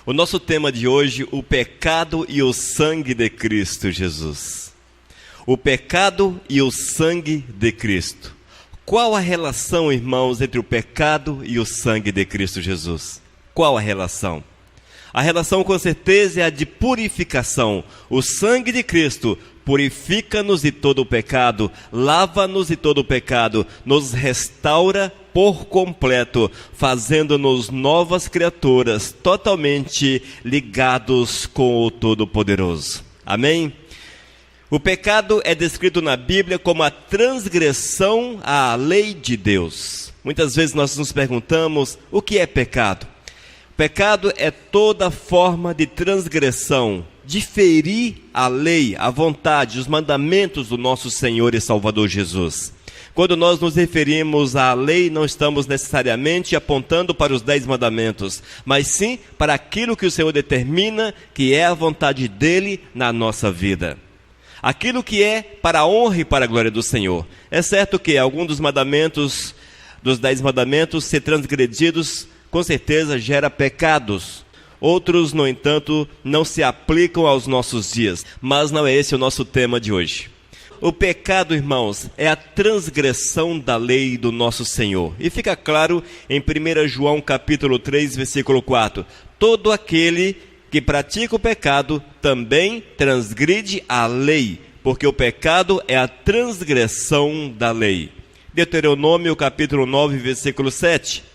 O nosso tema de hoje, o pecado e o sangue de Cristo Jesus. O pecado e o sangue de Cristo. Qual a relação, irmãos, entre o pecado e o sangue de Cristo Jesus? Qual a relação? A relação com certeza é a de purificação. O sangue de Cristo purifica-nos de todo o pecado, lava-nos de todo o pecado, nos restaura por completo, fazendo-nos novas criaturas, totalmente ligados com o Todo-Poderoso. Amém? O pecado é descrito na Bíblia como a transgressão à lei de Deus. Muitas vezes nós nos perguntamos, o que é pecado? Pecado é toda forma de transgressão, de ferir a lei, a vontade, os mandamentos do nosso Senhor e Salvador Jesus. Quando nós nos referimos à lei, não estamos necessariamente apontando para os 10 mandamentos, mas sim para aquilo que o Senhor determina, que é a vontade dele na nossa vida. Aquilo que é para a honra e para a glória do Senhor. É certo que algum dos mandamentos, dos 10 mandamentos, ser transgredidos, com certeza gera pecados. Outros, no entanto, não se aplicam aos nossos dias. Mas não é esse o nosso tema de hoje. O pecado, irmãos, é a transgressão da lei do nosso Senhor. E fica claro em 1 João capítulo 3, versículo 4. Todo aquele que pratica o pecado também transgride a lei, porque o pecado é a transgressão da lei. Deuteronômio capítulo 9, versículo 7.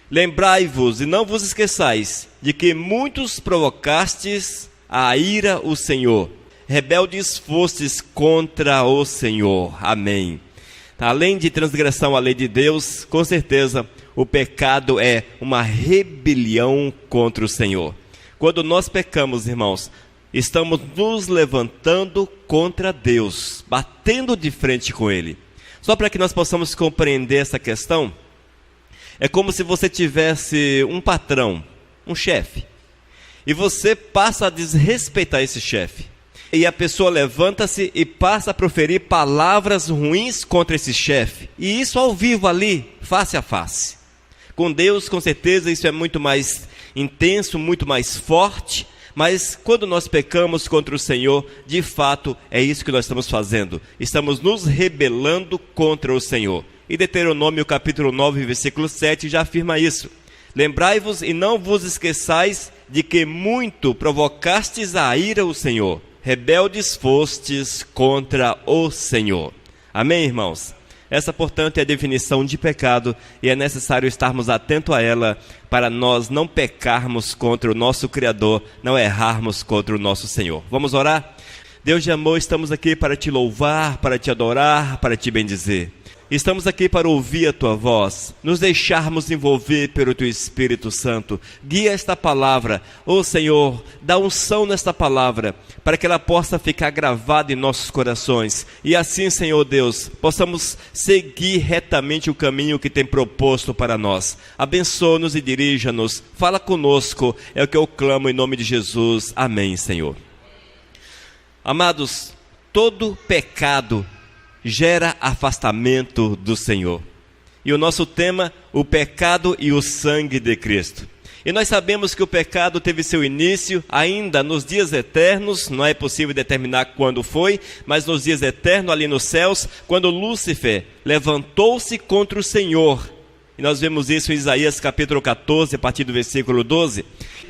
Lembrai-vos e não vos esqueçais de que muitos provocastes a ira o Senhor. Rebeldes fostes contra o Senhor. Amém. Além de transgressão à lei de Deus, com certeza o pecado é uma rebelião contra o Senhor. Quando nós pecamos, irmãos, estamos nos levantando contra Deus, batendo de frente com Ele. Só para que nós possamos compreender essa questão, é como se você tivesse um patrão, um chefe, e você passa a desrespeitar esse chefe. E a pessoa levanta-se e passa a proferir palavras ruins contra esse chefe. E isso ao vivo ali, face a face. Com Deus, com certeza, isso é muito mais intenso, muito mais forte. Mas quando nós pecamos contra o Senhor, de fato, é isso que nós estamos fazendo. Estamos nos rebelando contra o Senhor. E Deuteronômio capítulo 9, versículo 7 já afirma isso. Lembrai-vos e não vos esqueçais de que muito provocastes a ira o Senhor. Rebeldes fostes contra o Senhor. Amém, irmãos? Essa, portanto, é a definição de pecado e é necessário estarmos atentos a ela para nós não pecarmos contra o nosso Criador, não errarmos contra o nosso Senhor. Vamos orar? Deus de amor, estamos aqui para te louvar, para te adorar, para te bendizer. Estamos aqui para ouvir a tua voz, nos deixarmos envolver pelo teu Espírito Santo. Guia esta palavra, ó Senhor, dá unção nesta palavra, para que ela possa ficar gravada em nossos corações. E assim, Senhor Deus, possamos seguir retamente o caminho que tem proposto para nós. Abençoa-nos e dirija-nos, fala conosco, é o que eu clamo em nome de Jesus. Amém, Senhor. Amados, todo pecado gera afastamento do Senhor. E o nosso tema, o pecado e o sangue de Cristo. E nós sabemos que o pecado teve seu início ainda nos dias eternos, não é possível determinar quando foi, mas nos dias eternos ali nos céus, quando Lúcifer levantou-se contra o Senhor. E nós vemos isso em Isaías capítulo 14, a partir do versículo 12,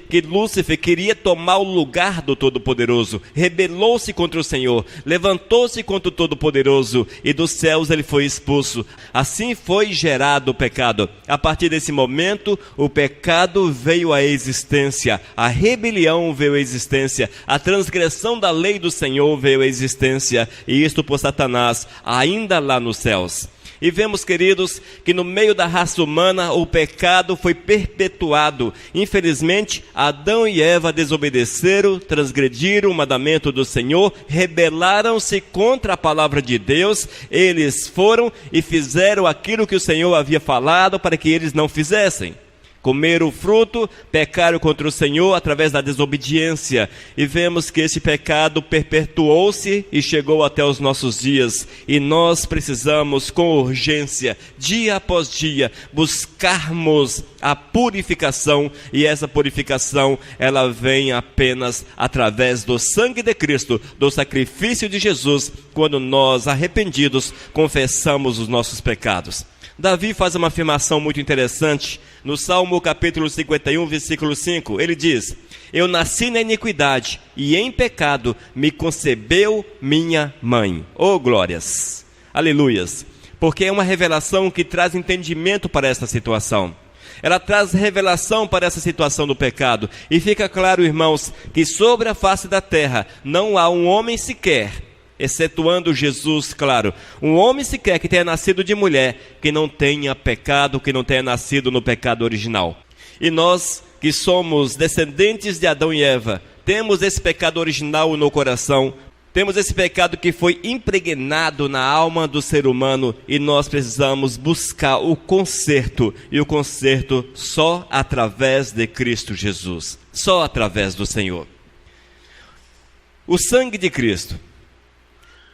que Lúcifer queria tomar o lugar do Todo-Poderoso, rebelou-se contra o Senhor, levantou-se contra o Todo-Poderoso e dos céus ele foi expulso. Assim foi gerado o pecado. A partir desse momento, o pecado veio à existência, a rebelião veio à existência, a transgressão da lei do Senhor veio à existência, e isto por Satanás, ainda lá nos céus. E vemos, queridos, que no meio da raça humana o pecado foi perpetuado. Infelizmente, Adão e Eva desobedeceram, transgrediram o mandamento do Senhor, rebelaram-se contra a palavra de Deus. Eles foram e fizeram aquilo que o Senhor havia falado para que eles não fizessem. Comeram o fruto, pecaram contra o Senhor através da desobediência. E vemos que esse pecado perpetuou-se e chegou até os nossos dias. E nós precisamos, com urgência, dia após dia, buscarmos a purificação. E essa purificação, ela vem apenas através do sangue de Cristo, do sacrifício de Jesus, quando nós, arrependidos, confessamos os nossos pecados. Davi faz uma afirmação muito interessante no Salmo capítulo 51, versículo 5. Ele diz: eu nasci na iniquidade e em pecado me concebeu minha mãe. Oh, glórias! Aleluias! Porque é uma revelação que traz entendimento para essa situação. Ela traz revelação para essa situação do pecado. E fica claro, irmãos, que sobre a face da terra não há um homem sequer, excetuando Jesus, claro, um homem sequer que tenha nascido de mulher, que não tenha pecado, que não tenha nascido no pecado original. E nós, que somos descendentes de Adão e Eva, temos esse pecado original no coração, temos esse pecado que foi impregnado na alma do ser humano, e nós precisamos buscar o conserto, e o conserto só através de Cristo Jesus, só através do Senhor. O sangue de Cristo.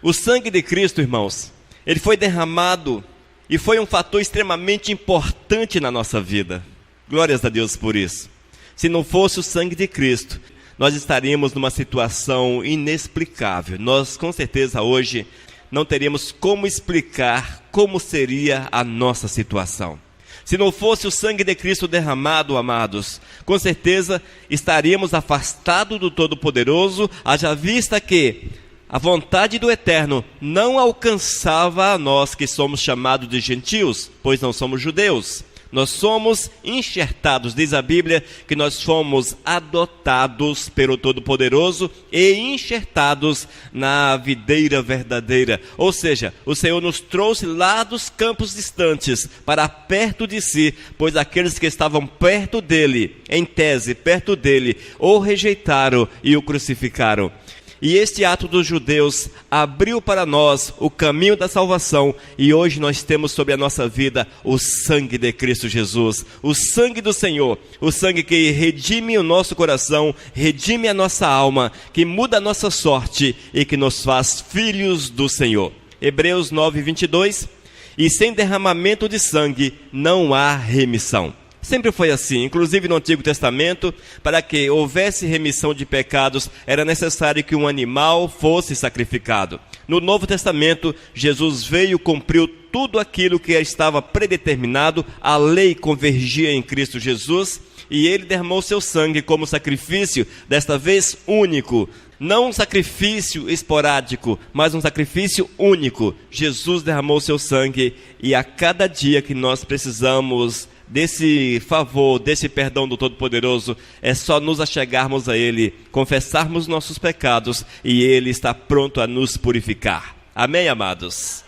O sangue de Cristo, irmãos, ele foi derramado e foi um fator extremamente importante na nossa vida. Glórias a Deus por isso. Se não fosse o sangue de Cristo, nós estaríamos numa situação inexplicável. Nós, com certeza, hoje não teríamos como explicar como seria a nossa situação. Se não fosse o sangue de Cristo derramado, amados, com certeza estaríamos afastados do Todo-Poderoso, haja vista que a vontade do Eterno não alcançava a nós que somos chamados de gentios, pois não somos judeus. Nós somos enxertados, diz a Bíblia, que nós fomos adotados pelo Todo-Poderoso e enxertados na videira verdadeira. Ou seja, o Senhor nos trouxe lá dos campos distantes para perto de si, pois aqueles que estavam perto dele, em tese, perto dele, o rejeitaram e o crucificaram. E este ato dos judeus abriu para nós o caminho da salvação, e hoje nós temos sobre a nossa vida o sangue de Cristo Jesus, o sangue do Senhor, o sangue que redime o nosso coração, redime a nossa alma, que muda a nossa sorte e que nos faz filhos do Senhor. Hebreus 9, 22, e sem derramamento de sangue não há remissão. Sempre foi assim, inclusive no Antigo Testamento, para que houvesse remissão de pecados, era necessário que um animal fosse sacrificado. No Novo Testamento, Jesus veio e cumpriu tudo aquilo que estava predeterminado, a lei convergia em Cristo Jesus, e ele derramou seu sangue como sacrifício, desta vez único. Não um sacrifício esporádico, mas um sacrifício único. Jesus derramou seu sangue, e a cada dia que nós precisamos desse favor, desse perdão do Todo-Poderoso, é só nos achegarmos a Ele, confessarmos nossos pecados, e Ele está pronto a nos purificar. Amém, amados?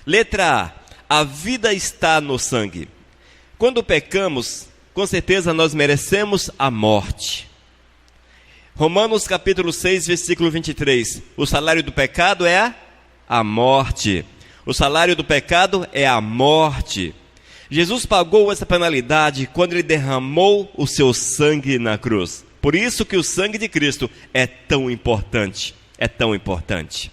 Letra A. A vida está no sangue. Quando pecamos, com certeza nós merecemos a morte. Romanos capítulo 6, versículo 23. O salário do pecado é a morte. O salário do pecado é a morte. Jesus pagou essa penalidade quando ele derramou o seu sangue na cruz. Por isso que o sangue de Cristo é tão importante. É tão importante.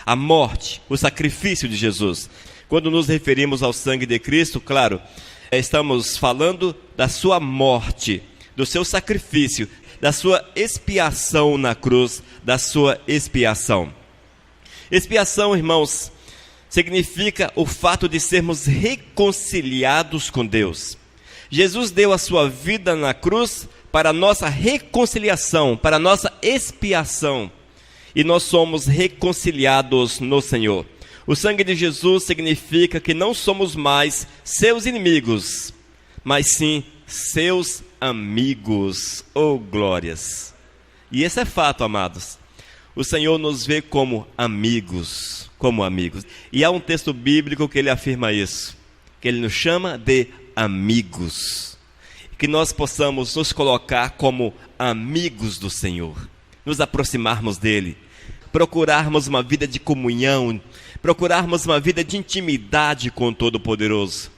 A morte, o sacrifício de Jesus. Quando nos referimos ao sangue de Cristo, claro, estamos falando da sua morte, do seu sacrifício, da sua expiação na cruz, da sua expiação. Expiação, irmãos, significa o fato de sermos reconciliados com Deus. Jesus deu a sua vida na cruz para a nossa reconciliação, para a nossa expiação. E nós somos reconciliados no Senhor. O sangue de Jesus significa que não somos mais seus inimigos, mas sim seus amigos. Oh, glórias! E esse é fato, amados. O Senhor nos vê como amigos, como amigos. E há um texto bíblico que ele afirma isso, que ele nos chama de amigos. Que nós possamos nos colocar como amigos do Senhor, nos aproximarmos dele, procurarmos uma vida de comunhão, procurarmos uma vida de intimidade com o Todo-Poderoso.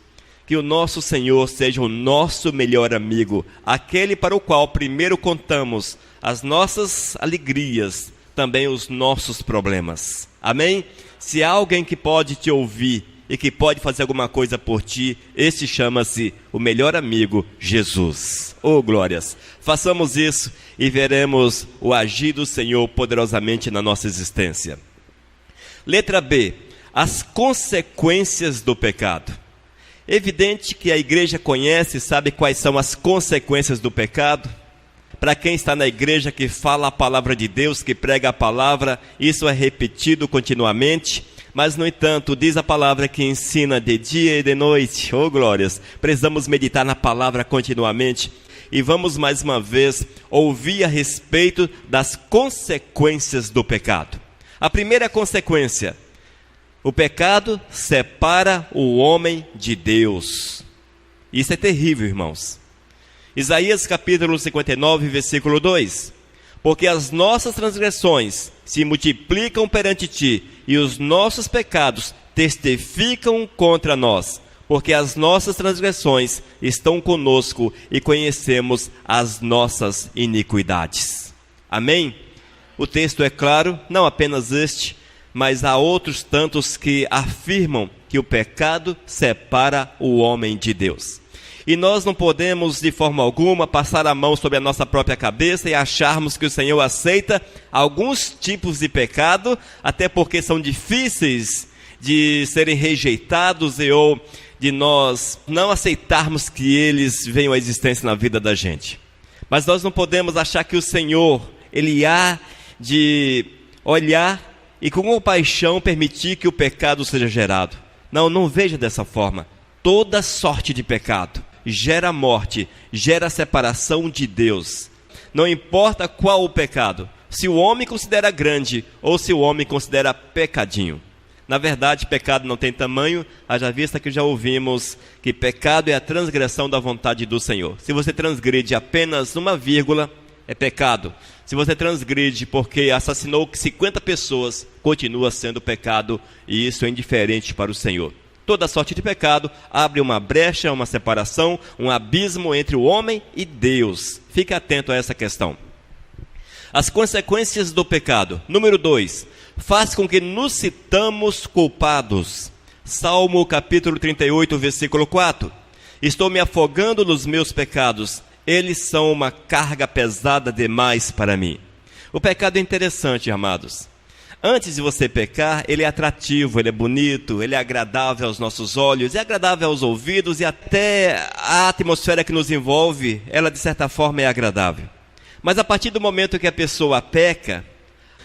que o nosso Senhor seja o nosso melhor amigo, aquele para o qual primeiro contamos as nossas alegrias, também os nossos problemas. Amém? Se há alguém que pode te ouvir e que pode fazer alguma coisa por ti, esse chama-se o melhor amigo, Jesus. Oh, glórias! Façamos isso e veremos o agir do Senhor poderosamente na nossa existência. Letra B. As consequências do pecado. Evidente que a igreja conhece e sabe quais são as consequências do pecado. Para quem está na igreja que fala a palavra de Deus, que prega a palavra, isso é repetido continuamente. Mas, no entanto, diz a palavra que ensina de dia e de noite. Oh, glórias! Precisamos meditar na palavra continuamente. E vamos mais uma vez ouvir a respeito das consequências do pecado. A primeira consequência: o pecado separa o homem de Deus. Isso é terrível, irmãos. Isaías capítulo 59, versículo 2. Porque as nossas transgressões se multiplicam perante ti, e os nossos pecados testificam contra nós. Porque as nossas transgressões estão conosco e conhecemos as nossas iniquidades. Amém? O texto é claro, não apenas este, mas há outros tantos que afirmam que o pecado separa o homem de Deus. E nós não podemos de forma alguma passar a mão sobre a nossa própria cabeça e acharmos que o Senhor aceita alguns tipos de pecado, até porque são difíceis de serem rejeitados ou de nós não aceitarmos que eles venham à existência na vida da gente. Mas nós não podemos achar que o Senhor, Ele há de olhar e com compaixão permitir que o pecado seja gerado. Não, não veja dessa forma. Toda sorte de pecado gera morte, gera separação de Deus. Não importa qual o pecado, se o homem considera grande ou se o homem considera pecadinho. Na verdade, pecado não tem tamanho, haja vista que já ouvimos que pecado é a transgressão da vontade do Senhor. Se você transgride apenas uma vírgula, é pecado. Se você transgride porque assassinou 50 pessoas, continua sendo pecado, e isso é indiferente para o Senhor. Toda sorte de pecado abre uma brecha, uma separação, um abismo entre o homem e Deus. Fique atento a essa questão. As consequências do pecado. Número 2. Faz com que nos sintamos culpados. Salmo capítulo 38, versículo 4. Estou me afogando nos meus pecados. Eles são uma carga pesada demais para mim. O pecado é interessante, amados. Antes de você pecar, ele é atrativo, ele é bonito, ele é agradável aos nossos olhos, é agradável aos ouvidos e até a atmosfera que nos envolve, ela de certa forma é agradável. Mas a partir do momento que a pessoa peca,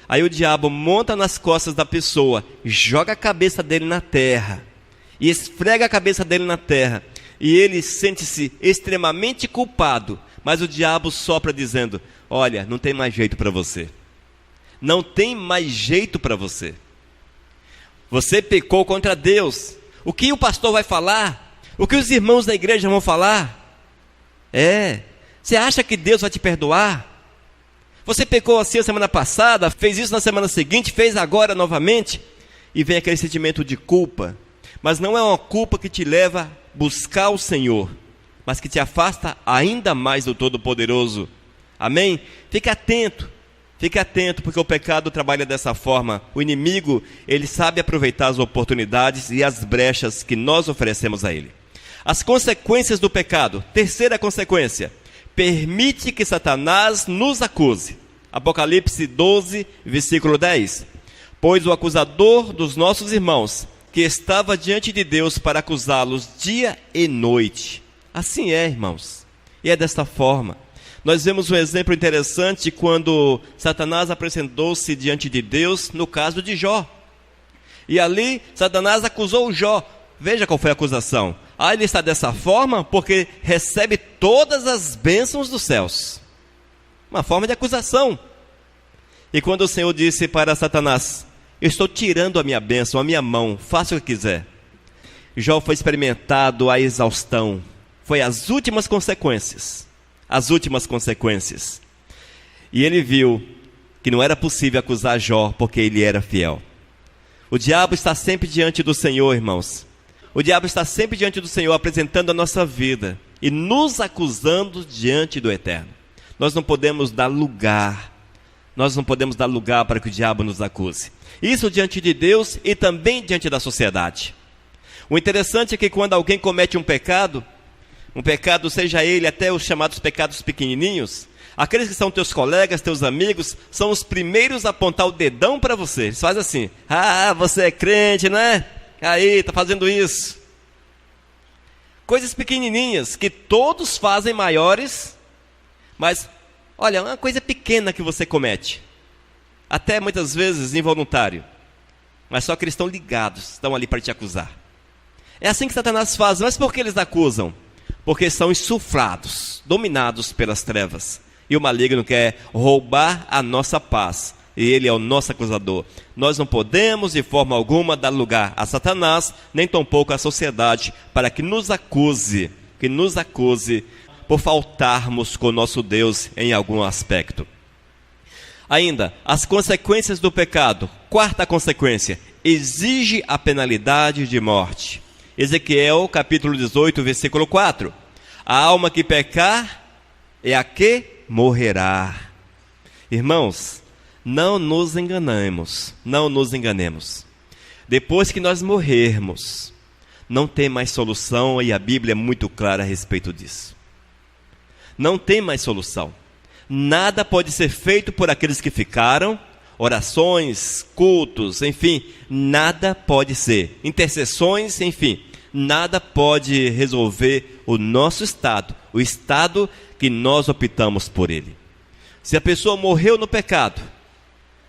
aí o diabo monta nas costas da pessoa, joga a cabeça dele na terra e esfrega a cabeça dele na terra. E ele sente-se extremamente culpado, mas o diabo sopra dizendo: olha, não tem mais jeito para você. Não tem mais jeito para você. Você pecou contra Deus. O que o pastor vai falar? O que os irmãos da igreja vão falar? Você acha que Deus vai te perdoar? Você pecou assim a semana passada, fez isso na semana seguinte, fez agora novamente, e vem aquele sentimento de culpa. Mas não é uma culpa que te leva a buscar o Senhor, mas que te afasta ainda mais do Todo-Poderoso. Amém? Fique atento, porque o pecado trabalha dessa forma. O inimigo, ele sabe aproveitar as oportunidades e as brechas que nós oferecemos a ele. As consequências do pecado. Terceira consequência: permite que Satanás nos acuse. Apocalipse 12, versículo 10. Pois o acusador dos nossos irmãos, que estava diante de Deus para acusá-los dia e noite. Assim é, irmãos. E é desta forma. Nós vemos um exemplo interessante quando Satanás apresentou-se diante de Deus no caso de Jó. E ali Satanás acusou Jó. Veja qual foi a acusação. Ele está dessa forma porque recebe todas as bênçãos dos céus. Uma forma de acusação. E quando o Senhor disse para Satanás: eu estou tirando a minha bênção, a minha mão, faça o que quiser. Jó foi experimentado à exaustão. Foi as últimas consequências. As últimas consequências. E ele viu que não era possível acusar Jó porque ele era fiel. O diabo está sempre diante do Senhor, irmãos. O diabo está sempre diante do Senhor, apresentando a nossa vida e nos acusando diante do Eterno. Nós não podemos dar lugar. Nós não podemos dar lugar para que o diabo nos acuse. Isso diante de Deus e também diante da sociedade. O interessante é que quando alguém comete um pecado seja ele até os chamados pecados pequenininhos, aqueles que são teus colegas, teus amigos, são os primeiros a apontar o dedão para você. Eles fazem assim: ah, você é crente, não é? Aí, está fazendo isso. Coisas pequenininhas que todos fazem maiores, mas olha, uma coisa pequena que você comete, até muitas vezes involuntário, mas só que eles estão ligados, estão ali para te acusar. É assim que Satanás faz. Mas por que eles acusam? Porque são insuflados, dominados pelas trevas, e o maligno quer roubar a nossa paz, e ele é o nosso acusador. Nós não podemos de forma alguma dar lugar a Satanás, nem tampouco à sociedade, para que nos acuse por faltarmos com o nosso Deus em algum aspecto. Ainda, as consequências do pecado. Quarta consequência: exige a penalidade de morte. Ezequiel capítulo 18, versículo 4. A alma que pecar é a que morrerá. Irmãos, não nos enganemos. Depois que nós morrermos, não tem mais solução, e a Bíblia é muito clara a respeito disso. Não tem mais solução. Nada pode ser feito por aqueles que ficaram, orações, cultos, enfim, nada pode ser. Intercessões, enfim, nada pode resolver o nosso estado, o estado que nós optamos por ele. Se a pessoa morreu no pecado,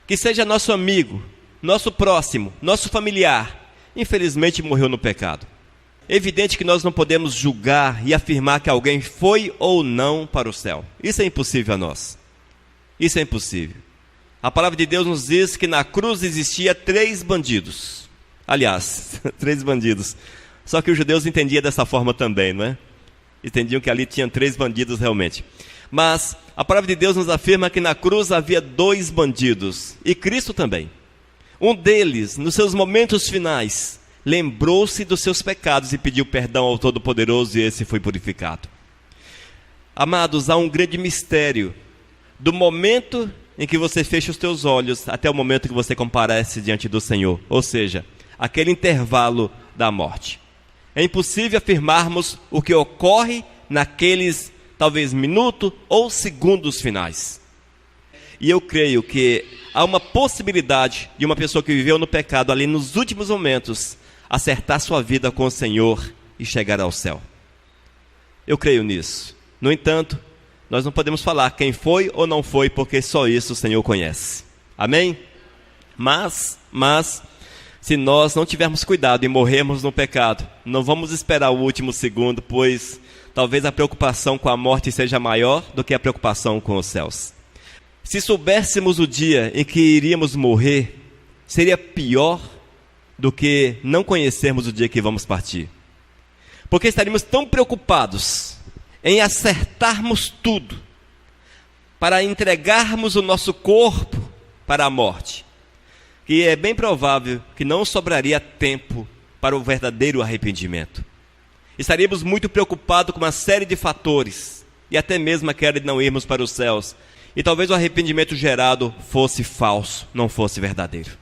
que seja nosso amigo, nosso próximo, nosso familiar, infelizmente morreu no pecado. É evidente que nós não podemos julgar e afirmar que alguém foi ou não para o céu. Isso é impossível a nós. Isso é impossível. A palavra de Deus nos diz que na cruz existia 3 bandidos. Aliás, 3 bandidos. Só que os judeus entendiam dessa forma também, não é? Entendiam que ali tinham 3 bandidos realmente. Mas a palavra de Deus nos afirma que na cruz havia 2 bandidos. E Cristo também. Um deles, nos seus momentos finais, lembrou-se dos seus pecados e pediu perdão ao Todo-Poderoso, e esse foi purificado. Amados, há um grande mistério do momento em que você fecha os teus olhos até o momento que você comparece diante do Senhor, ou seja, aquele intervalo da morte. É impossível afirmarmos o que ocorre naqueles, talvez, minutos ou segundos finais. E eu creio que há uma possibilidade de uma pessoa que viveu no pecado ali nos últimos momentos acertar sua vida com o Senhor e chegar ao céu. Eu creio nisso. No entanto, nós não podemos falar quem foi ou não foi, porque só isso o Senhor conhece. Amém? Mas, se nós não tivermos cuidado e morrermos no pecado, não vamos esperar o último segundo, pois talvez a preocupação com a morte seja maior do que a preocupação com os céus. Se soubéssemos o dia em que iríamos morrer, seria pior do que não conhecermos o dia que vamos partir. Porque estaríamos tão preocupados em acertarmos tudo, para entregarmos o nosso corpo para a morte, que é bem provável que não sobraria tempo para o verdadeiro arrependimento. Estaríamos muito preocupados com uma série de fatores, e até mesmo aquela de não irmos para os céus, e talvez o arrependimento gerado fosse falso, não fosse verdadeiro.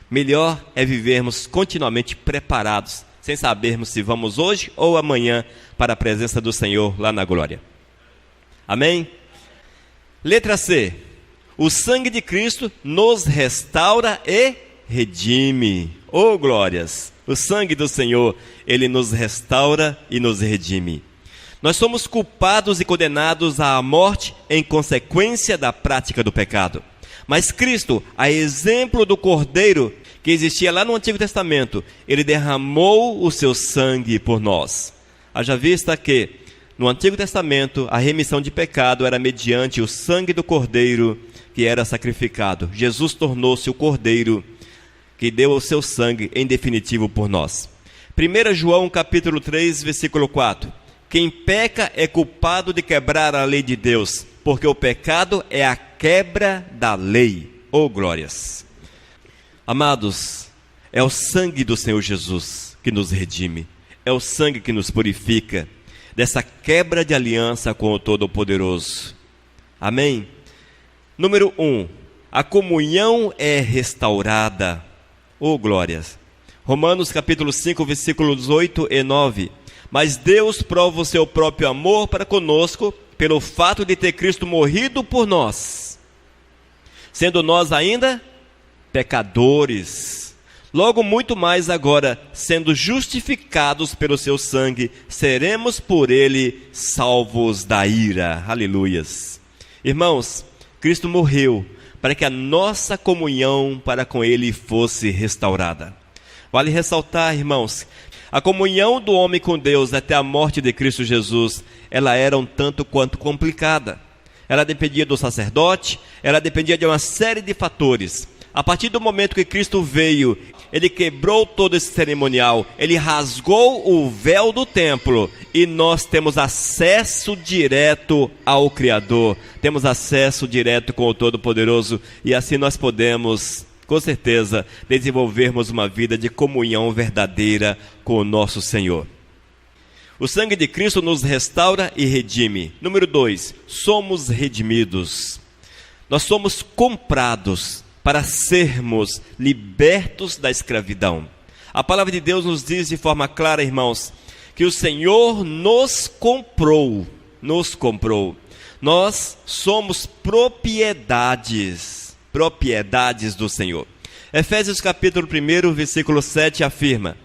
Melhor é vivermos continuamente preparados, sem sabermos se vamos hoje ou amanhã para a presença do Senhor lá na glória. Amém? Letra C. O sangue de Cristo nos restaura e redime. Oh, glórias! O sangue do Senhor, ele nos restaura e nos redime. Nós somos culpados e condenados à morte em consequência da prática do pecado. Mas Cristo, a exemplo do Cordeiro que existia lá no Antigo Testamento, ele derramou o seu sangue por nós. Haja vista que no Antigo Testamento a remissão de pecado era mediante o sangue do Cordeiro que era sacrificado. Jesus tornou-se o Cordeiro que deu o seu sangue em definitivo por nós. 1 João capítulo 3, versículo 4. Quem peca é culpado de quebrar a lei de Deus, porque o pecado é a quebra da lei. Oh, glórias! Amados, é o sangue do Senhor Jesus que nos redime. é o sangue que nos purifica dessa quebra de aliança com o Todo-Poderoso. Amém? Número 1, a comunhão é restaurada. Oh, glórias! Romanos capítulo 5, versículos 8 e 9. Mas Deus prova o seu próprio amor para conosco, pelo fato de ter Cristo morrido por nós, sendo nós ainda pecadores. Logo muito mais agora, sendo justificados pelo seu sangue, seremos por ele salvos da ira. Aleluias. Irmãos, Cristo morreu para que a nossa comunhão para com ele fosse restaurada. Vale ressaltar, irmãos, a comunhão do homem com Deus até a morte de Cristo Jesus, ela era um tanto quanto complicada. Ela dependia do sacerdote, ela dependia de uma série de fatores. A partir do momento que Cristo veio, ele quebrou todo esse cerimonial, ele rasgou o véu do templo e nós temos acesso direto ao Criador, temos acesso direto com o Todo-Poderoso e assim nós podemos, com certeza, desenvolvermos uma vida de comunhão verdadeira com o nosso Senhor. O sangue de Cristo nos restaura e redime. Número 2, somos redimidos. Nós somos comprados para sermos libertos da escravidão. A palavra de Deus nos diz de forma clara, irmãos, que o Senhor nos comprou. Nós somos propriedades do Senhor. Efésios capítulo 1, versículo 7 afirma: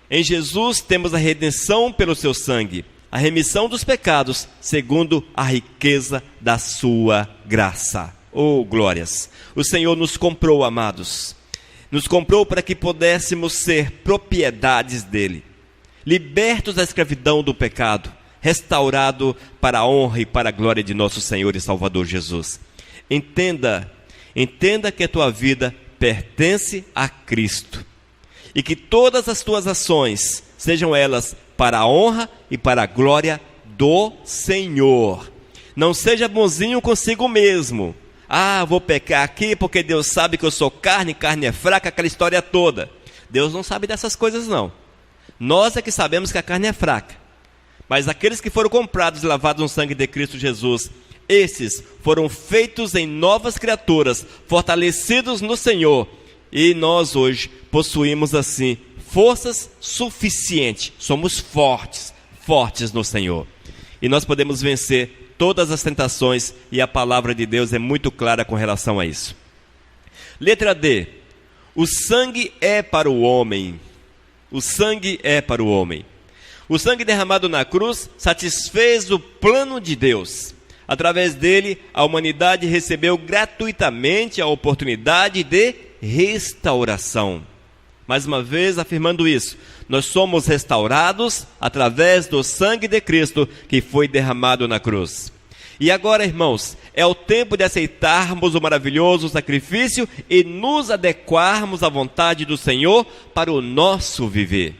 em Jesus temos a redenção pelo seu sangue, a remissão dos pecados, segundo a riqueza da sua graça. Oh, glórias! O Senhor nos comprou, amados. Nos comprou para que pudéssemos ser propriedades dele, libertos da escravidão do pecado, restaurado para a honra e para a glória de nosso Senhor e Salvador Jesus. Entenda que a tua vida pertence a Cristo e que todas as tuas ações sejam elas para a honra e para a glória do Senhor. Não seja bonzinho consigo mesmo. Vou pecar aqui porque Deus sabe que eu sou carne é fraca, aquela história toda. Deus não sabe dessas coisas não. Nós é que sabemos que a carne é fraca. Mas aqueles que foram comprados e lavados no sangue de Cristo Jesus, esses foram feitos em novas criaturas, fortalecidos no Senhor. E nós hoje possuímos assim forças suficientes. Somos fortes no Senhor. E nós podemos vencer todas as tentações, e a palavra de Deus é muito clara com relação a isso. Letra D. O sangue é para o homem. O sangue é para o homem. O sangue derramado na cruz satisfez o plano de Deus. Através dele, a humanidade recebeu gratuitamente a oportunidade de restauração. Mais uma vez afirmando isso, nós somos restaurados através do sangue de Cristo que foi derramado na cruz. E agora, irmãos, é o tempo de aceitarmos o maravilhoso sacrifício e nos adequarmos à vontade do Senhor para o nosso viver.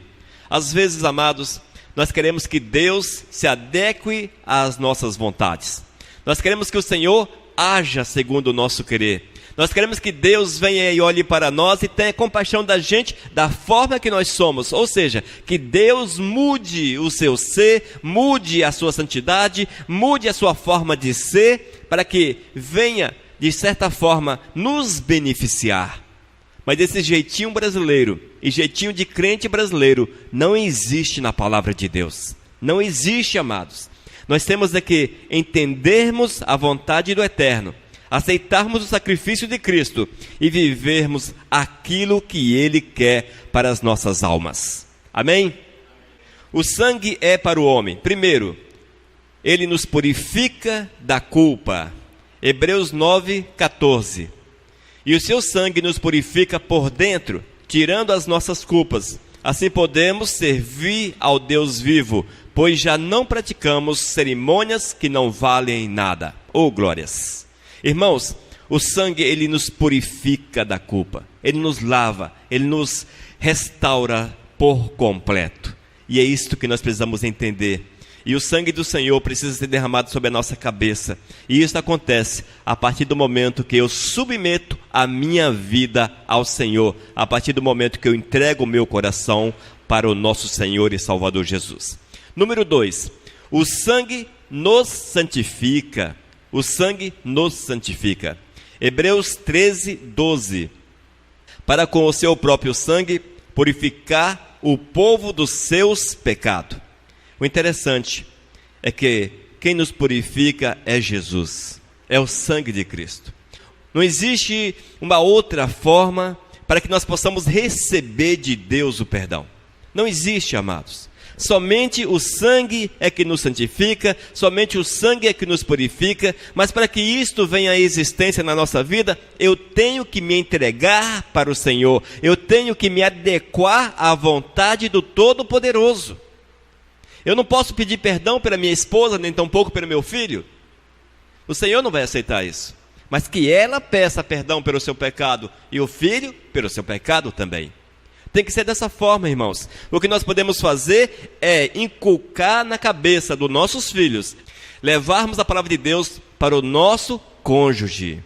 Às vezes, amados, nós queremos que Deus se adeque às nossas vontades. Nós queremos que o Senhor haja segundo o nosso querer. Nós queremos que Deus venha e olhe para nós e tenha compaixão da gente da forma que nós somos. Ou seja, que Deus mude o seu ser, mude a sua santidade, mude a sua forma de ser, para que venha, de certa forma, nos beneficiar. Mas esse jeitinho brasileiro e jeitinho de crente brasileiro não existe na palavra de Deus. Não existe, amados. Nós temos que entendermos a vontade do Eterno, aceitarmos o sacrifício de Cristo e vivermos aquilo que Ele quer para as nossas almas. Amém? O sangue é para o homem. Primeiro, ele nos purifica da culpa. Hebreus 9:14. E o seu sangue nos purifica por dentro, tirando as nossas culpas. Assim podemos servir ao Deus vivo, pois já não praticamos cerimônias que não valem nada. Oh, glórias! Irmãos, o sangue, ele nos purifica da culpa, ele nos lava, ele nos restaura por completo. E é isto que nós precisamos entender. E o sangue do Senhor precisa ser derramado sobre a nossa cabeça. E isso acontece a partir do momento que eu submeto a minha vida ao Senhor, a partir do momento que eu entrego o meu coração para o nosso Senhor e Salvador Jesus. Número 2, o sangue nos santifica. O sangue nos santifica. Hebreus 13, 12. Para com o seu próprio sangue purificar o povo dos seus pecados. O interessante é que quem nos purifica é Jesus, é o sangue de Cristo. Não existe uma outra forma para que nós possamos receber de Deus o perdão. Não existe, amados. Somente o sangue é que nos santifica, somente o sangue é que nos purifica, mas para que isto venha à existência na nossa vida, eu tenho que me entregar para o Senhor, eu tenho que me adequar à vontade do Todo-Poderoso. Eu não posso pedir perdão pela minha esposa, nem tampouco pelo meu filho. O Senhor não vai aceitar isso, mas que ela peça perdão pelo seu pecado e o filho pelo seu pecado também. Tem que ser dessa forma, irmãos. O que nós podemos fazer é inculcar na cabeça dos nossos filhos, levarmos a palavra de Deus para o nosso cônjuge.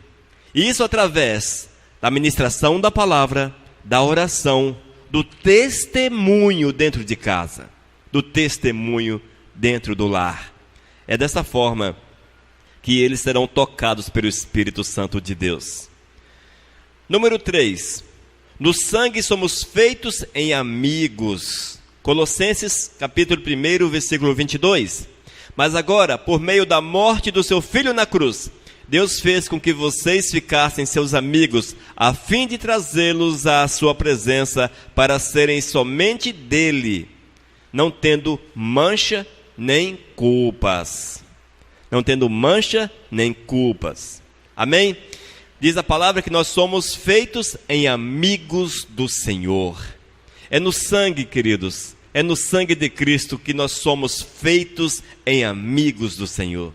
Isso através da ministração da palavra, da oração, do testemunho dentro de casa, do testemunho dentro do lar. É dessa forma que eles serão tocados pelo Espírito Santo de Deus. Número 3. No sangue somos feitos em amigos. Colossenses capítulo 1, versículo 22. Mas agora, por meio da morte do seu Filho na cruz, Deus fez com que vocês ficassem seus amigos, a fim de trazê-los à sua presença para serem somente dele, não tendo mancha nem culpas. Não tendo mancha nem culpas. Amém? Diz a palavra que nós somos feitos em amigos do Senhor. É no sangue, queridos, é no sangue de Cristo que nós somos feitos em amigos do Senhor.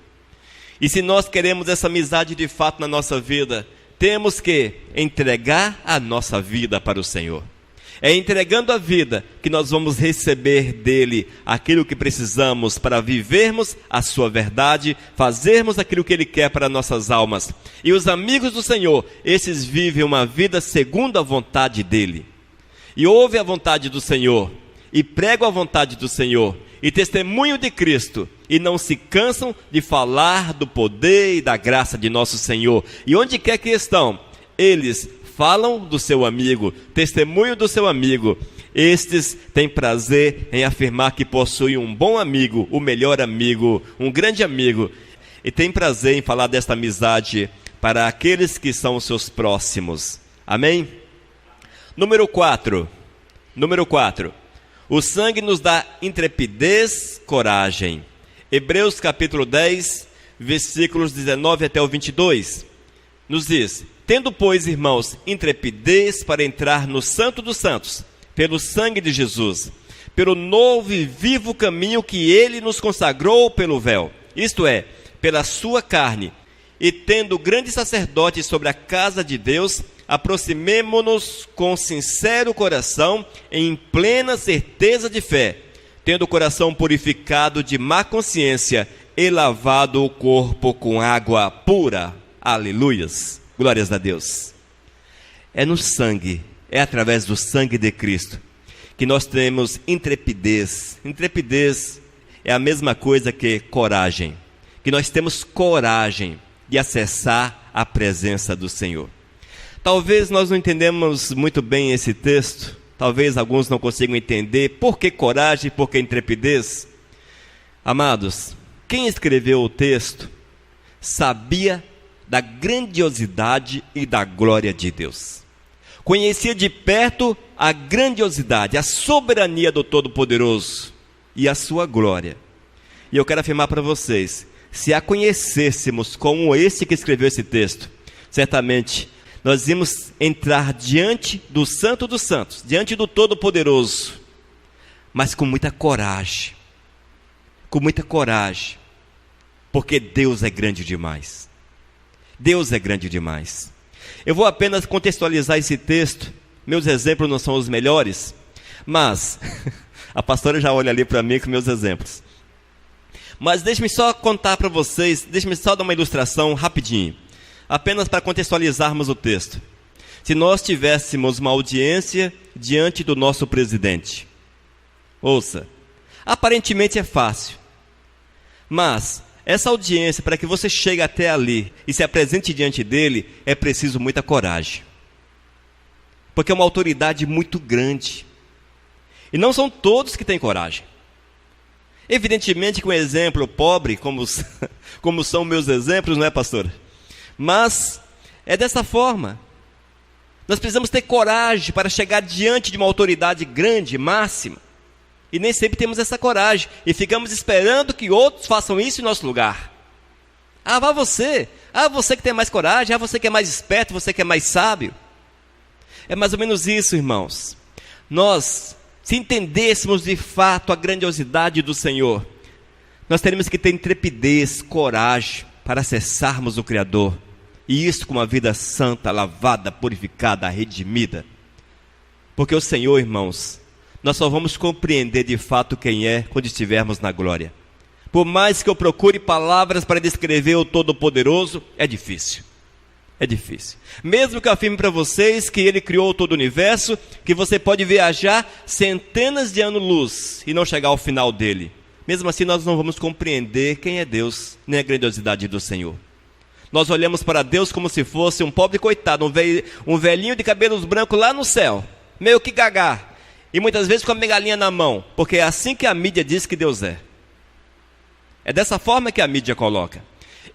E se nós queremos essa amizade de fato na nossa vida, temos que entregar a nossa vida para o Senhor. É entregando a vida que nós vamos receber dele aquilo que precisamos para vivermos a sua verdade, fazermos aquilo que ele quer para nossas almas. E os amigos do Senhor, esses vivem uma vida segundo a vontade dele. E ouvem a vontade do Senhor, e pregam a vontade do Senhor, e testemunham de Cristo, e não se cansam de falar do poder e da graça de nosso Senhor. E onde quer que estão, eles falam do seu amigo, testemunho do seu amigo. Estes têm prazer em afirmar que possuem um bom amigo, o melhor amigo, um grande amigo. E têm prazer em falar desta amizade para aqueles que são os seus próximos. Amém? Número 4. O sangue nos dá intrepidez, coragem. Hebreus capítulo 10, versículos 19 até o 22. Nos diz: tendo, pois, irmãos, intrepidez para entrar no Santo dos Santos, pelo sangue de Jesus, pelo novo e vivo caminho que ele nos consagrou pelo véu, isto é, pela sua carne, e tendo grande sacerdote sobre a casa de Deus, aproximemo-nos com sincero coração, em plena certeza de fé, tendo o coração purificado de má consciência e lavado o corpo com água pura. Aleluias. Glórias a Deus. É no sangue, é através do sangue de Cristo que nós temos intrepidez. Intrepidez é a mesma coisa que coragem. Que nós temos coragem de acessar a presença do Senhor. Talvez nós não entendemos muito bem esse texto. Talvez alguns não consigam entender por que coragem, por que intrepidez. Amados, quem escreveu o texto sabia da grandiosidade e da glória de Deus. Conhecia de perto a grandiosidade, a soberania do Todo-Poderoso e a sua glória. E eu quero afirmar para vocês, se a conhecêssemos como esse que escreveu esse texto, certamente nós íamos entrar diante do Santo dos Santos, diante do Todo-Poderoso, mas com muita coragem, porque Deus é grande demais. Deus é grande demais. Eu vou apenas contextualizar esse texto. Meus exemplos não são os melhores, mas a pastora já olha ali para mim com meus exemplos. Mas deixe-me só contar para vocês, deixe-me só dar uma ilustração rapidinho, apenas para contextualizarmos o texto. Se nós tivéssemos uma audiência diante do nosso presidente, Ouça, aparentemente é fácil, mas essa audiência, para que você chegue até ali e se apresente diante dele, é preciso muita coragem. Porque é uma autoridade muito grande. E não são todos que têm coragem. Evidentemente que um exemplo pobre, como são meus exemplos, não é, pastor? Mas é dessa forma. Nós precisamos ter coragem para chegar diante de uma autoridade grande, máxima. E nem sempre temos essa coragem. E ficamos esperando que outros façam isso em nosso lugar. Ah, vá você. Ah, você que tem mais coragem. Ah, você que é mais esperto, você que é mais sábio. É mais ou menos isso, irmãos. Nós, se entendêssemos de fato a grandiosidade do Senhor, nós teríamos que ter intrepidez, coragem para acessarmos o Criador. E isso com uma vida santa, lavada, purificada, redimida. Porque o Senhor, irmãos, nós só vamos compreender de fato quem é quando estivermos na glória. Por mais que eu procure palavras para descrever o Todo-Poderoso, é difícil. É difícil. Mesmo que eu afirme para vocês que Ele criou todo o universo, que você pode viajar centenas de anos-luz e não chegar ao final dele. Mesmo assim, nós não vamos compreender quem é Deus, nem a grandiosidade do Senhor. Nós olhamos para Deus como se fosse um pobre coitado, um velhinho de cabelos brancos lá no céu, meio que gagá, e muitas vezes com a bengalinha na mão, porque é assim que a mídia diz que Deus é. É dessa forma que a mídia coloca.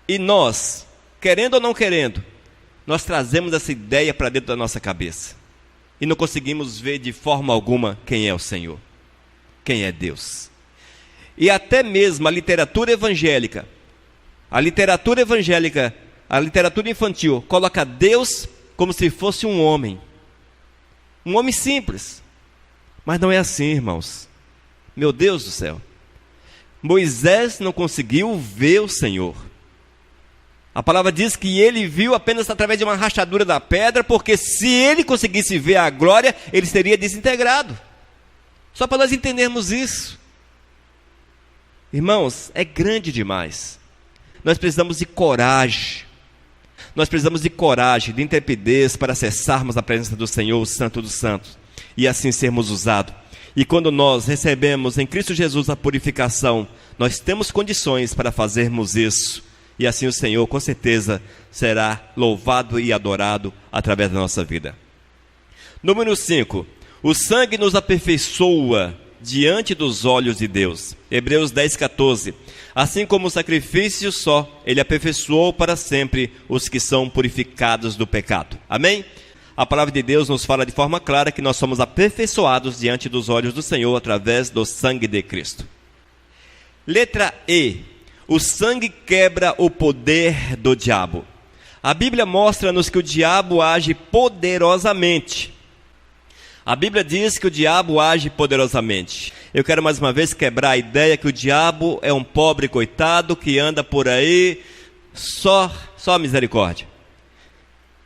E nós, querendo ou não querendo, nós trazemos essa ideia para dentro da nossa cabeça. E não conseguimos ver de forma alguma quem é o Senhor. Quem é Deus. E até mesmo a literatura evangélica, a literatura infantil, coloca Deus como se fosse um homem. Um homem simples. Mas não é assim, irmãos. Meu Deus do céu. Moisés não conseguiu ver o Senhor. A palavra diz que ele viu apenas através de uma rachadura da pedra, porque se ele conseguisse ver a glória, ele seria desintegrado. Só para nós entendermos isso. Irmãos, é grande demais. Nós precisamos de coragem. Nós precisamos de coragem, de intrepidez para acessarmos a presença do Senhor, o Santo dos Santos, e assim sermos usados. E quando nós recebemos em Cristo Jesus a purificação, nós temos condições para fazermos isso. E assim o Senhor, com certeza, será louvado e adorado através da nossa vida. Número 5. O sangue nos aperfeiçoa diante dos olhos de Deus. Hebreus 10:14. Assim como o sacrifício só, ele aperfeiçoou para sempre os que são purificados do pecado. Amém? A palavra de Deus nos fala de forma clara que nós somos aperfeiçoados diante dos olhos do Senhor através do sangue de Cristo. Letra E. O sangue quebra o poder do diabo. A Bíblia mostra-nos que o diabo age poderosamente. A Bíblia diz que o diabo age poderosamente. Eu quero mais uma vez quebrar a ideia que o diabo é um pobre coitado que anda por aí só misericórdia.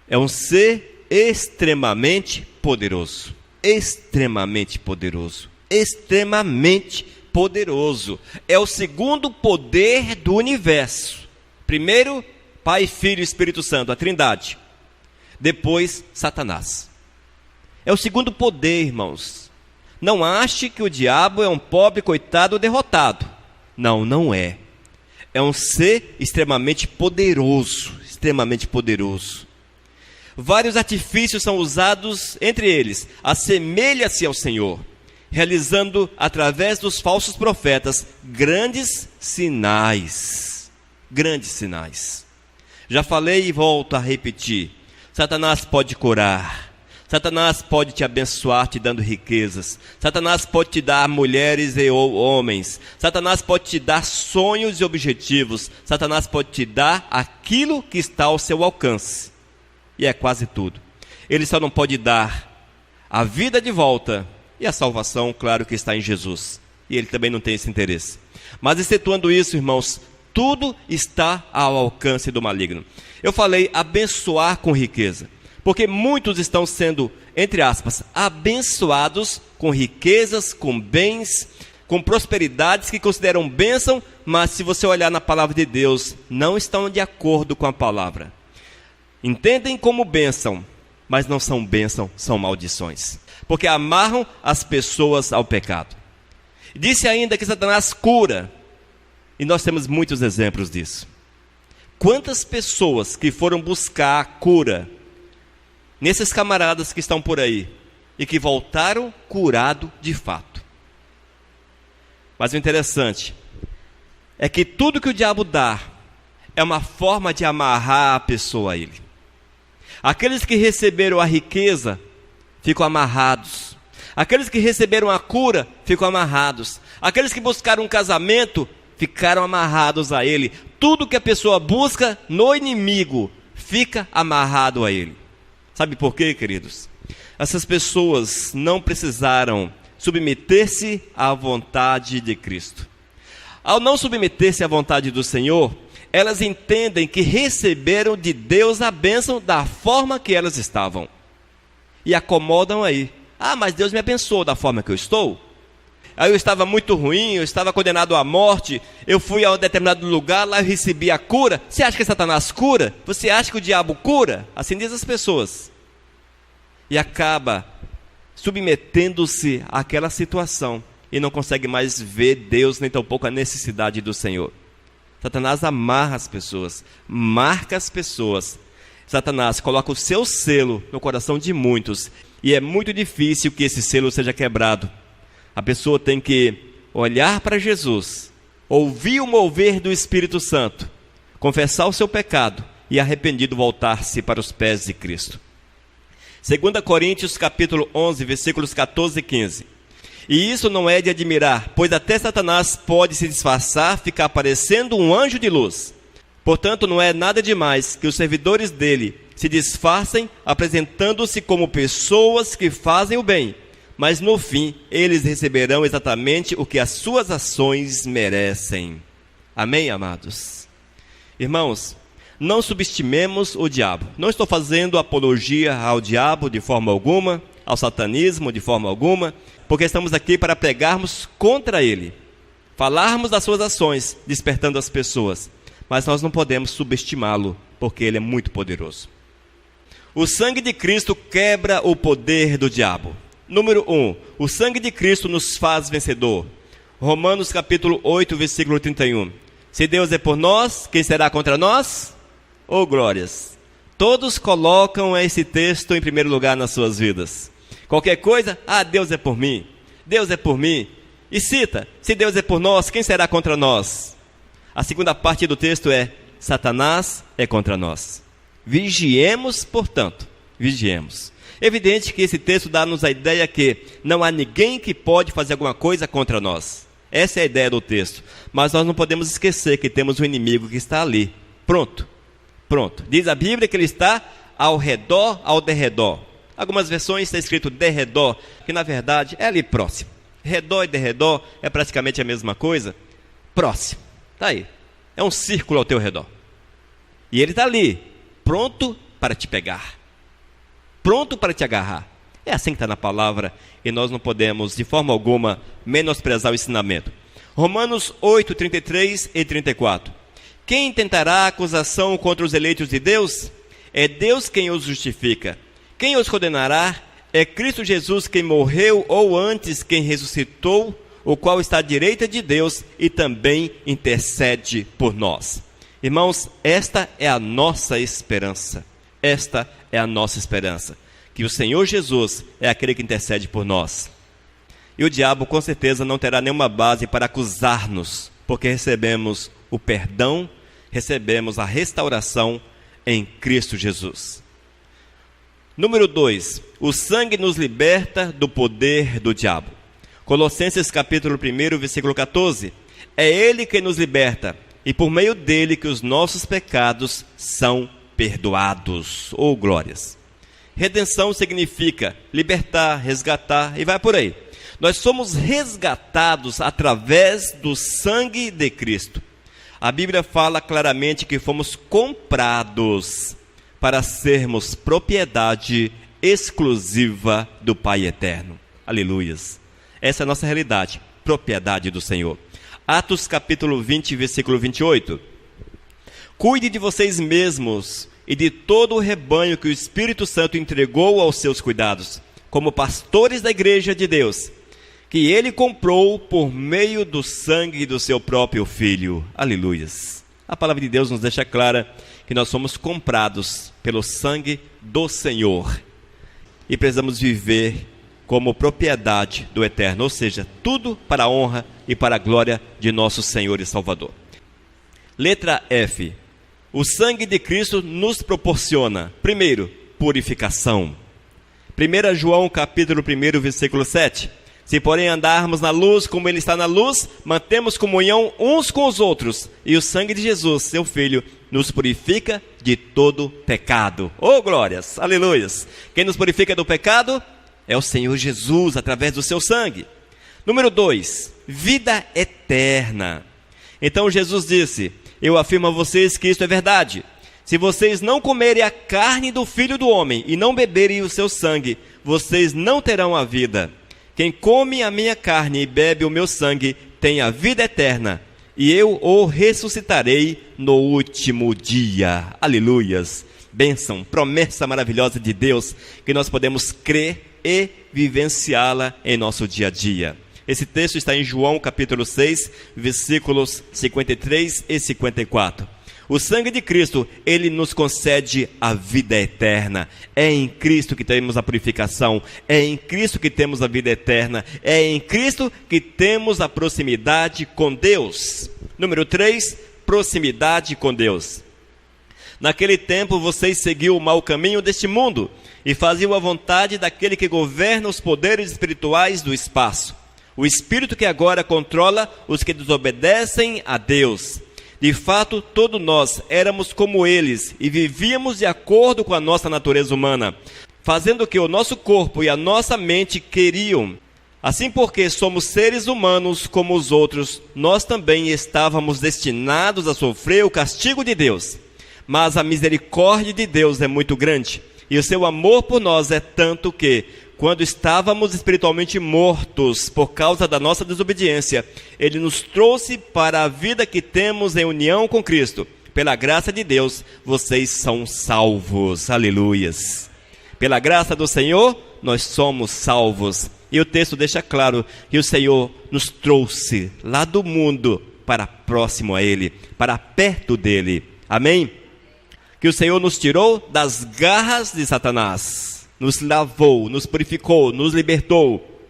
É um ser extremamente poderoso. Extremamente poderoso. Extremamente poderoso. É o segundo poder do universo. Primeiro, Pai, Filho e Espírito Santo, a Trindade. Depois, Satanás. É o segundo poder, irmãos. Não ache que o diabo é um pobre coitado derrotado. Não, não é. É um ser extremamente poderoso. Extremamente poderoso. Vários artifícios são usados, entre eles, assemelha-se ao Senhor, realizando, através dos falsos profetas, grandes sinais. Grandes sinais. Já falei e volto a repetir. Satanás pode curar. Satanás pode te abençoar te dando riquezas. Satanás pode te dar mulheres e homens. Satanás pode te dar sonhos e objetivos. Satanás pode te dar aquilo que está ao seu alcance. E é quase tudo. Ele só não pode dar a vida de volta e a salvação, claro que está em Jesus. E ele também não tem esse interesse. Mas excetuando isso, irmãos, tudo está ao alcance do maligno. Eu falei abençoar com riqueza. Porque muitos estão sendo, entre aspas, abençoados com riquezas, com bens, com prosperidades que consideram bênção, mas se você olhar na palavra de Deus, não estão de acordo com a palavra. Entendem como bênção, mas não são bênção, são maldições. Porque amarram as pessoas ao pecado. Disse ainda que Satanás cura, e nós temos muitos exemplos disso. Quantas pessoas que foram buscar a cura nesses camaradas que estão por aí e que voltaram curado de fato. Mas o interessante é que tudo que o diabo dá é uma forma de amarrar a pessoa a ele. Aqueles que receberam a riqueza ficam amarrados. Aqueles que receberam a cura ficam amarrados. Aqueles que buscaram um casamento ficaram amarrados a ele. Tudo que a pessoa busca no inimigo fica amarrado a ele. Sabe por quê, queridos? Essas pessoas não precisaram submeter-se à vontade de Cristo. Ao não submeter-se à vontade do Senhor, elas entendem que receberam de Deus a bênção da forma que elas estavam. E acomodam aí. Ah, mas Deus me abençoou da forma que eu estou. Aí eu estava muito ruim, eu estava condenado à morte, eu fui a um determinado lugar, lá eu recebi a cura. Você acha que Satanás cura? Você acha que o diabo cura? Assim diz as pessoas. E acaba submetendo-se àquela situação e não consegue mais ver Deus, nem tampouco a necessidade do Senhor. Satanás amarra as pessoas, marca as pessoas. Satanás coloca o seu selo no coração de muitos e é muito difícil que esse selo seja quebrado. A pessoa tem que olhar para Jesus, ouvir o mover do Espírito Santo, confessar o seu pecado e arrependido voltar-se para os pés de Cristo. 2 Coríntios capítulo 11, versículos 14 e 15. E isso não é de admirar, pois até Satanás pode se disfarçar, ficar parecendo um anjo de luz. Portanto, não é nada demais que os servidores dele se disfarcem, apresentando-se como pessoas que fazem o bem. Mas no fim, eles receberão exatamente o que as suas ações merecem. Amém, amados? Irmãos, não subestimemos o diabo. Não estou fazendo apologia ao diabo de forma alguma, ao satanismo de forma alguma, porque estamos aqui para pregarmos contra ele, falarmos das suas ações, despertando as pessoas. Mas nós não podemos subestimá-lo, porque ele é muito poderoso. O sangue de Cristo quebra o poder do diabo. Número 1, o sangue de Cristo nos faz vencedor. Romanos capítulo 8, versículo 31. Se Deus é por nós, quem será contra nós? Oh, glórias! Todos colocam esse texto em primeiro lugar nas suas vidas. Qualquer coisa, Deus é por mim. Deus é por mim. E cita, se Deus é por nós, quem será contra nós? A segunda parte do texto é, Satanás é contra nós. Vigiemos, portanto, vigiemos. Evidente que esse texto dá-nos a ideia que não há ninguém que pode fazer alguma coisa contra nós. Essa é a ideia do texto. Mas nós não podemos esquecer que temos um inimigo que está ali. Pronto. Diz a Bíblia que ele está ao redor, ao derredor. Algumas versões está escrito derredor, que na verdade é ali próximo. Redor e derredor é praticamente a mesma coisa. Próximo. Está aí. É um círculo ao teu redor. E ele está ali, pronto para te pegar. Pronto para te agarrar. É assim que está na palavra e nós não podemos de forma alguma menosprezar o ensinamento. Romanos 8, 33 e 34. Quem tentará acusação contra os eleitos de Deus? É Deus quem os justifica. Quem os condenará? É Cristo Jesus quem morreu ou antes quem ressuscitou, o qual está à direita de Deus e também intercede por nós. Irmãos, esta é a nossa esperança. Esta é a nossa esperança, que o Senhor Jesus é aquele que intercede por nós. E o diabo com certeza não terá nenhuma base para acusar-nos, porque recebemos o perdão, recebemos a restauração em Cristo Jesus. Número 2, o sangue nos liberta do poder do diabo. Colossenses capítulo 1, versículo 14. É ele que nos liberta, e por meio dele que os nossos pecados são perdoados. Oh, glórias! Redenção significa libertar, resgatar e vai por aí. Nós somos resgatados através do sangue de Cristo. A Bíblia fala claramente que fomos comprados para sermos propriedade exclusiva do Pai Eterno. Aleluias! Essa é a nossa realidade, propriedade do Senhor. Atos capítulo 20, versículo 28. Cuide de vocês mesmos e de todo o rebanho que o Espírito Santo entregou aos seus cuidados, como pastores da igreja de Deus, que ele comprou por meio do sangue do seu próprio Filho. Aleluias. A palavra de Deus nos deixa clara que nós somos comprados pelo sangue do Senhor e precisamos viver como propriedade do Eterno, ou seja, tudo para a honra e para a glória de nosso Senhor e Salvador. Letra F. O sangue de Cristo nos proporciona, primeiro, purificação. 1 João capítulo 1, versículo 7. Se porém andarmos na luz como Ele está na luz, mantemos comunhão uns com os outros, e o sangue de Jesus, seu Filho, nos purifica de todo pecado. Oh, glórias, aleluias! Quem nos purifica do pecado é o Senhor Jesus, através do seu sangue. Número 2, vida eterna. Então Jesus disse: eu afirmo a vocês que isto é verdade. Se vocês não comerem a carne do Filho do Homem e não beberem o seu sangue, vocês não terão a vida. Quem come a minha carne e bebe o meu sangue tem a vida eterna, e eu o ressuscitarei no último dia. Aleluias! Bênção, promessa maravilhosa de Deus, que nós podemos crer e vivenciá-la em nosso dia a dia. Esse texto está em João capítulo 6, versículos 53 e 54. O sangue de Cristo, ele nos concede a vida eterna. É em Cristo que temos a purificação, é em Cristo que temos a vida eterna, é em Cristo que temos a proximidade com Deus. Número 3, proximidade com Deus. Naquele tempo vocês seguiam o mau caminho deste mundo e faziam a vontade daquele que governa os poderes espirituais do espaço. O espírito que agora controla os que desobedecem a Deus. De fato, todos nós éramos como eles e vivíamos de acordo com a nossa natureza humana, fazendo o que o nosso corpo e a nossa mente queriam. Assim, porque somos seres humanos como os outros, nós também estávamos destinados a sofrer o castigo de Deus. Mas a misericórdia de Deus é muito grande, e o seu amor por nós é tanto que, quando estávamos espiritualmente mortos por causa da nossa desobediência, Ele nos trouxe para a vida que temos em união com Cristo. Pela graça de Deus, vocês são salvos. Aleluias. Pela graça do Senhor, nós somos salvos. E o texto deixa claro que o Senhor nos trouxe lá do mundo para próximo a Ele, para perto dEle. Amém? Que o Senhor nos tirou das garras de Satanás, nos lavou, nos purificou, nos libertou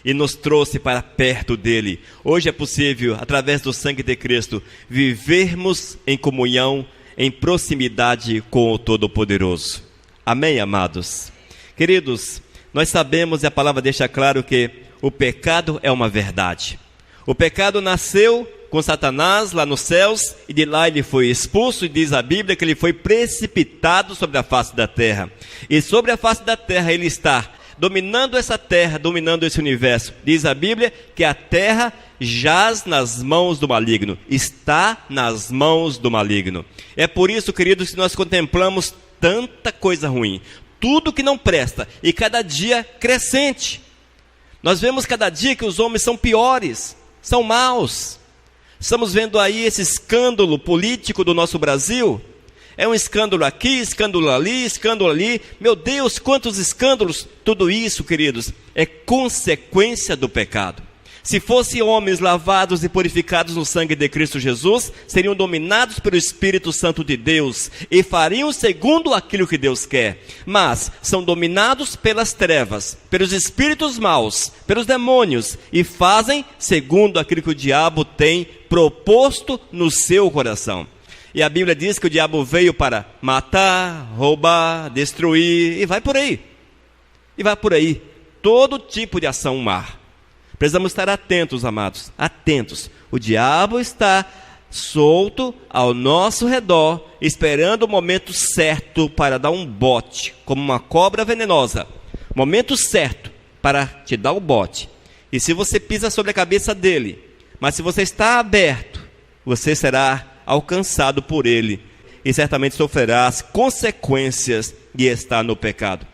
e nos trouxe para perto dEle. Hoje é possível, através do sangue de Cristo, vivermos em comunhão, em proximidade com o Todo-Poderoso. Amém, amados? Queridos, nós sabemos, e a palavra deixa claro, que o pecado é uma verdade. O pecado nasceu com Satanás lá nos céus, e de lá ele foi expulso, e diz a Bíblia que ele foi precipitado sobre a face da terra. E sobre a face da terra ele está, dominando essa terra, dominando esse universo. Diz a Bíblia que a terra jaz nas mãos do maligno, está nas mãos do maligno. É por isso, queridos, que nós contemplamos tanta coisa ruim, tudo que não presta, e cada dia crescente. Nós vemos cada dia que os homens são piores, são maus. Estamos vendo aí esse escândalo político do nosso Brasil. É um escândalo aqui, escândalo ali, escândalo ali. Meu Deus, quantos escândalos! Tudo isso, queridos, é consequência do pecado. Se fossem homens lavados e purificados no sangue de Cristo Jesus, seriam dominados pelo Espírito Santo de Deus e fariam segundo aquilo que Deus quer. Mas são dominados pelas trevas, pelos espíritos maus, pelos demônios, e fazem segundo aquilo que o diabo tem proposto no seu coração. E a Bíblia diz que o diabo veio para matar, roubar, destruir, e vai por aí. E vai por aí. Todo tipo de ação má. Precisamos estar atentos, amados, atentos. O diabo está solto ao nosso redor, esperando o momento certo para dar um bote, como uma cobra venenosa. Momento certo para te dar o bote. E se você pisa sobre a cabeça dele, mas se você está aberto, você será alcançado por ele e certamente sofrerá as consequências de estar no pecado.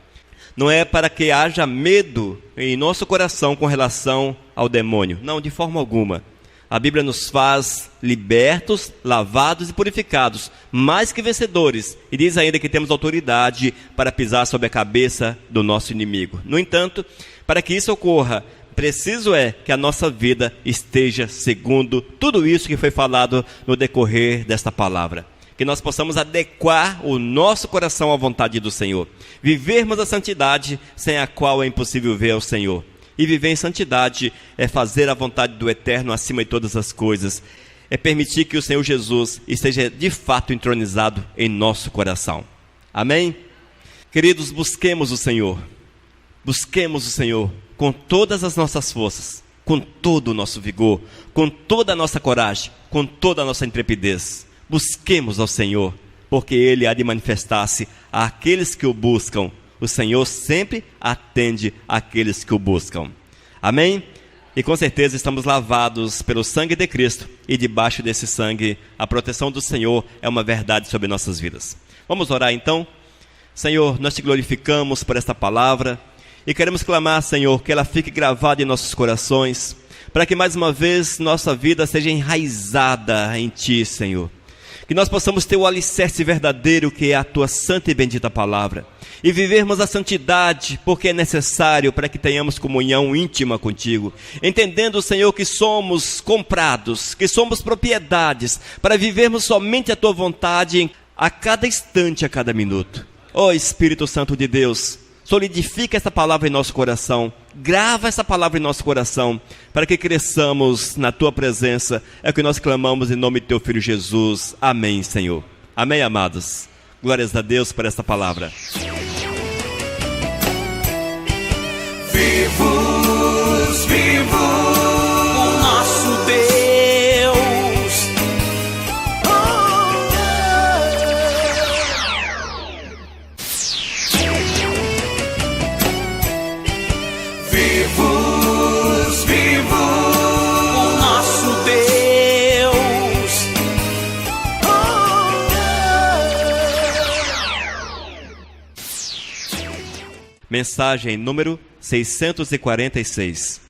Não é para que haja medo em nosso coração com relação ao demônio. Não, de forma alguma. A Bíblia nos faz libertos, lavados e purificados, mais que vencedores. E diz ainda que temos autoridade para pisar sobre a cabeça do nosso inimigo. No entanto, para que isso ocorra, Preciso é que a nossa vida esteja segundo tudo isso que foi falado no decorrer desta palavra. Que nós possamos adequar o nosso coração à vontade do Senhor. Vivermos a santidade sem a qual é impossível ver ao Senhor. E viver em santidade é fazer a vontade do Eterno acima de todas as coisas. É permitir que o Senhor Jesus esteja de fato entronizado em nosso coração. Amém? Queridos, busquemos o Senhor. Busquemos o Senhor com todas as nossas forças, com todo o nosso vigor, com toda a nossa coragem, com toda a nossa intrepidez. Busquemos ao Senhor, porque Ele há de manifestar-se àqueles que o buscam. O Senhor sempre atende àqueles que o buscam. Amém? E com certeza estamos lavados pelo sangue de Cristo, e debaixo desse sangue, a proteção do Senhor é uma verdade sobre nossas vidas. Vamos orar então? Senhor, nós te glorificamos por esta palavra, e queremos clamar, Senhor, que ela fique gravada em nossos corações, para que mais uma vez nossa vida seja enraizada em Ti, Senhor. Que nós possamos ter o alicerce verdadeiro, que é a Tua santa e bendita palavra, e vivermos a santidade, porque é necessário para que tenhamos comunhão íntima contigo, entendendo, Senhor, que somos comprados, que somos propriedades, para vivermos somente a Tua vontade a cada instante, a cada minuto. Ó Espírito Santo de Deus, solidifica essa palavra em nosso coração, grava essa palavra em nosso coração, para que cresçamos na Tua presença. É o que nós clamamos em nome de Teu Filho Jesus. Amém, Senhor. Amém, amados. Glórias a Deus por esta palavra. Vivos, vivos, o nosso Deus. Vivos, vivos, o nosso Deus. Mensagem número 646.